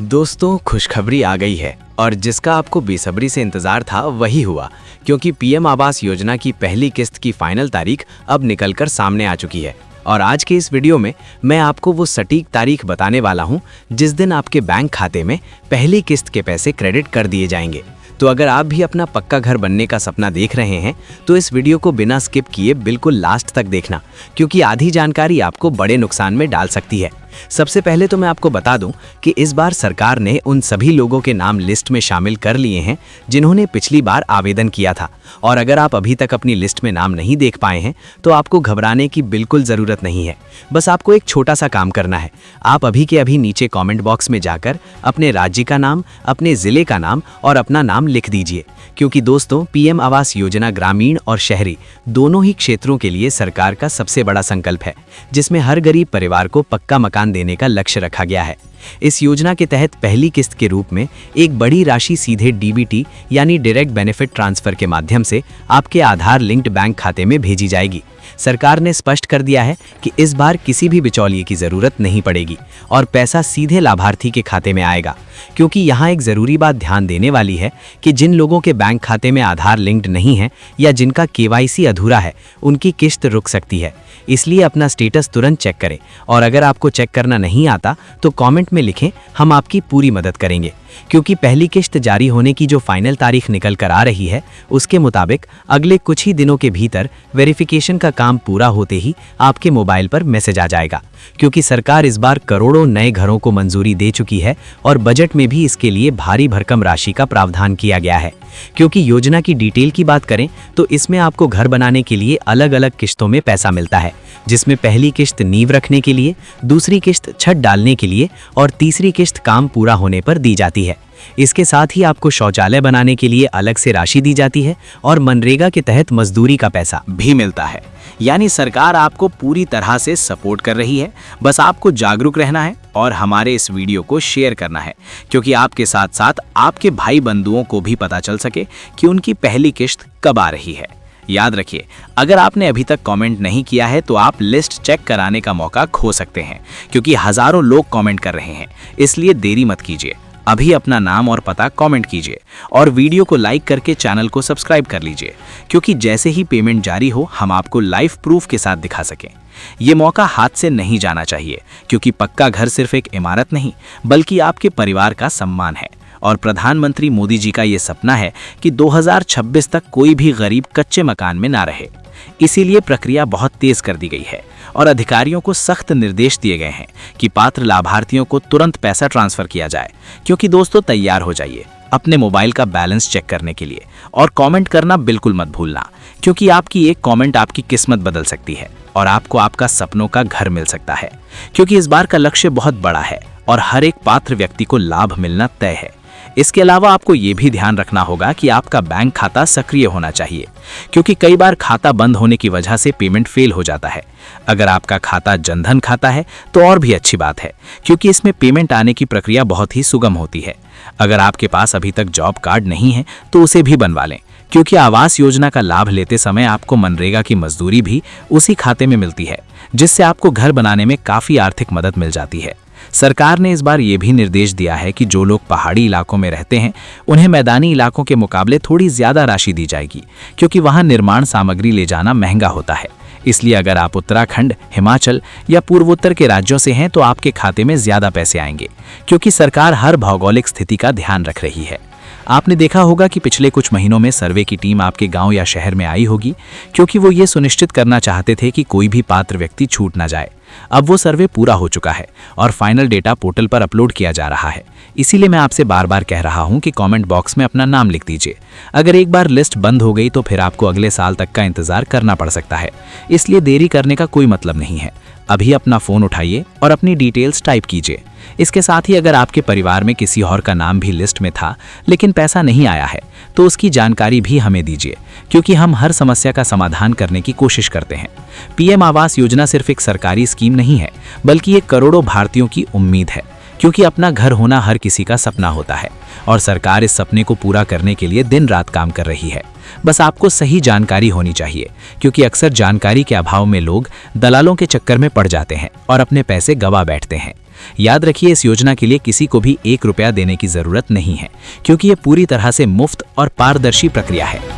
दोस्तों, खुशखबरी आ गई है और जिसका आपको बेसब्री से इंतजार था वही हुआ, क्योंकि पीएम आवास योजना की पहली किस्त की फाइनल तारीख अब निकलकर सामने आ चुकी है। और आज के इस वीडियो में मैं आपको वो सटीक तारीख बताने वाला हूं जिस दिन आपके बैंक खाते में पहली किस्त के पैसे क्रेडिट कर दिए जाएंगे। तो अगर आप भी अपना पक्का घर बनने का सपना देख रहे हैं तो इस वीडियो को बिना स्किप किए बिल्कुल लास्ट तक देखना, क्योंकि आधी जानकारी आपको बड़े नुकसान में डाल सकती है। सबसे पहले तो मैं आपको बता दूं कि इस बार सरकार ने उन सभी लोगों के नाम लिस्ट में शामिल कर लिए हैं जिन्होंने पिछली बार आवेदन किया था। और अगर आप अभी तक अपनी लिस्ट में नाम नहीं देख पाए हैं तो आपको घबराने की बिल्कुल ज़रूरत नहीं है। बस आपको एक छोटा सा काम करना है। आप अभी के अभी नीचे कमेंट बॉक्स में जाकर अपने राज्य का नाम, अपने ज़िले का नाम और अपना नाम लिख दीजिए, क्योंकि दोस्तों पीएम आवास योजना ग्रामीण और शहरी दोनों ही क्षेत्रों के लिए सरकार का सबसे बड़ा संकल्प है, जिसमें हर गरीब परिवार को पक्का मकान देने का लक्ष्य रखा गया है। इस योजना के तहत पहली किस्त के रूप में एक बड़ी राशि सीधे डीबीटी यानी डायरेक्ट बेनिफिट ट्रांसफर के माध्यम से आपके आधार लिंक्ड बैंक खाते में भेजी जाएगी। सरकार ने स्पष्ट कर दिया है कि इस बार किसी भी बिचौलिए की जरूरत नहीं पड़ेगी और पैसा सीधे लाभार्थी के खाते में आएगा, क्योंकि यहाँ एक ज़रूरी बात ध्यान देने वाली है कि जिन लोगों के बैंक खाते में आधार लिंक्ड नहीं है या जिनका केवाईसी अधूरा है, उनकी किस्त रुक सकती है। इसलिए अपना स्टेटस तुरंत चेक करें और अगर आपको चेक करना नहीं आता तो कमेंट में लिखें, हम आपकी पूरी मदद करेंगे। क्योंकि पहली किस्त जारी होने की जो फाइनल तारीख निकल कर आ रही है उसके मुताबिक अगले कुछ ही दिनों के भीतर वेरिफिकेशन का काम पूरा होते ही आपके मोबाइल पर मैसेज आ जाएगा, क्योंकि सरकार इस बार करोड़ों नए घरों को मंजूरी दे चुकी है और बजट में भी इसके लिए भारी भरकम राशि का प्रावधान किया गया है। क्योंकि योजना की डिटेल की बात करें तो इसमें आपको घर बनाने के लिए अलग अलग किस्तों में पैसा मिलता है, जिसमें पहली किस्त नींव रखने के लिए, दूसरी किस्त छत डालने के लिए और तीसरी किस्त काम पूरा होने पर दी जाती है। इसके साथ ही आपको शौचालय बनाने के लिए अलग से राशि दी जाती है और मनरेगा के तहत मजदूरी का पैसा भी मिलता है। यानी सरकार आपको पूरी तरह से सपोर्ट कर रही है। बस आपको जागरूक रहना है और हमारे इस वीडियो को शेयर करना है, क्योंकि आपके साथ साथ आपके भाई बंधुओं को भी पता चल सके कि उनकी पहली किस्त कब आ रही है। याद रखिए, अगर आपने अभी तक कमेंट नहीं किया है तो आप लिस्ट चेक कराने का मौका खो सकते हैं, क्योंकि हजारों लोग कमेंट कर रहे हैं। इसलिए देरी मत कीजिए, अभी अपना नाम और पता कमेंट कीजिए और वीडियो को लाइक करके चैनल को सब्सक्राइब कर लीजिए, क्योंकि जैसे ही पेमेंट जारी हो हम आपको लाइव प्रूफ के साथ दिखा सकें। ये मौका हाथ से नहीं जाना चाहिए, क्योंकि पक्का घर सिर्फ एक इमारत नहीं बल्कि आपके परिवार का सम्मान है। और प्रधानमंत्री मोदी जी का ये सपना है कि 2026 तक कोई भी गरीब कच्चे मकान में ना रहे। इसीलिए प्रक्रिया बहुत तेज कर दी गई है और अधिकारियों को सख्त निर्देश दिए गए हैं कि पात्र लाभार्थियों को तुरंत पैसा ट्रांसफर किया जाए। क्योंकि दोस्तों तैयार हो जाइए अपने मोबाइल का बैलेंस चेक करने के लिए और कमेंट करना बिल्कुल मत भूलना, क्योंकि आपकी एक कमेंट आपकी किस्मत बदल सकती है और आपको आपका सपनों का घर मिल सकता है। क्योंकि इस बार का लक्ष्य बहुत बड़ा है और हर एक पात्र व्यक्ति को लाभ मिलना तय है। इसके अलावा आपको ये भी ध्यान रखना होगा कि आपका बैंक खाता सक्रिय होना चाहिए, क्योंकि कई बार खाता बंद होने की वजह से पेमेंट फेल हो जाता है। अगर आपका खाता जनधन खाता है तो और भी अच्छी बात है, क्योंकि इसमें पेमेंट आने की प्रक्रिया बहुत ही सुगम होती है। अगर आपके पास अभी तक जॉब कार्ड नहीं है तो उसे भी बनवा लें, क्योंकि आवास योजना का लाभ लेते समय आपको मनरेगा की मजदूरी भी उसी खाते में मिलती है, जिससे आपको घर बनाने में काफ़ी आर्थिक मदद मिल जाती है। सरकार ने इस बार ये भी निर्देश दिया है कि जो लोग पहाड़ी इलाकों में रहते हैं उन्हें मैदानी इलाकों के मुकाबले थोड़ी ज़्यादा राशि दी जाएगी, क्योंकि वहाँ निर्माण सामग्री ले जाना महंगा होता है। इसलिए अगर आप उत्तराखंड, हिमाचल या पूर्वोत्तर के राज्यों से हैं तो आपके खाते में ज़्यादा पैसे आएंगे, क्योंकि सरकार हर भौगोलिक स्थिति का ध्यान रख रही है। आपने देखा होगा कि पिछले कुछ महीनों में सर्वे की टीम आपके गांव या शहर में आई होगी, क्योंकि वो ये सुनिश्चित करना चाहते थे कि कोई भी पात्र व्यक्ति छूट ना जाए। अब वो सर्वे पूरा हो चुका है और फाइनल डेटा पोर्टल पर अपलोड किया जा रहा है। इसीलिए मैं आपसे बार बार कह रहा हूं कि कमेंट बॉक्स में अपना नाम लिख दीजिए। अगर एक बार लिस्ट बंद हो गई तो फिर आपको अगले साल तक का इंतजार करना पड़ सकता है। इसलिए देरी करने का कोई मतलब नहीं है। अभी अपना फ़ोन उठाइए और अपनी डिटेल्स टाइप कीजिए। इसके साथ ही अगर आपके परिवार में किसी और का नाम भी लिस्ट में था लेकिन पैसा नहीं आया है तो उसकी जानकारी भी हमें दीजिए, क्योंकि हम हर समस्या का समाधान करने की कोशिश करते हैं। पीएम आवास योजना सिर्फ एक सरकारी स्कीम नहीं है, बल्कि एक करोड़ों भारतीयों की उम्मीद है, क्योंकि अपना घर होना हर किसी का सपना होता है और सरकार इस सपने को पूरा करने के लिए दिन रात काम कर रही है। बस आपको सही जानकारी होनी चाहिए, क्योंकि अक्सर जानकारी के अभाव में लोग दलालों के चक्कर में पड़ जाते हैं और अपने पैसे गवा बैठते हैं। याद रखिए, इस योजना के लिए किसी को भी 1 रुपया देने की जरूरत नहीं है, क्योंकि ये पूरी तरह से मुफ्त और पारदर्शी प्रक्रिया है।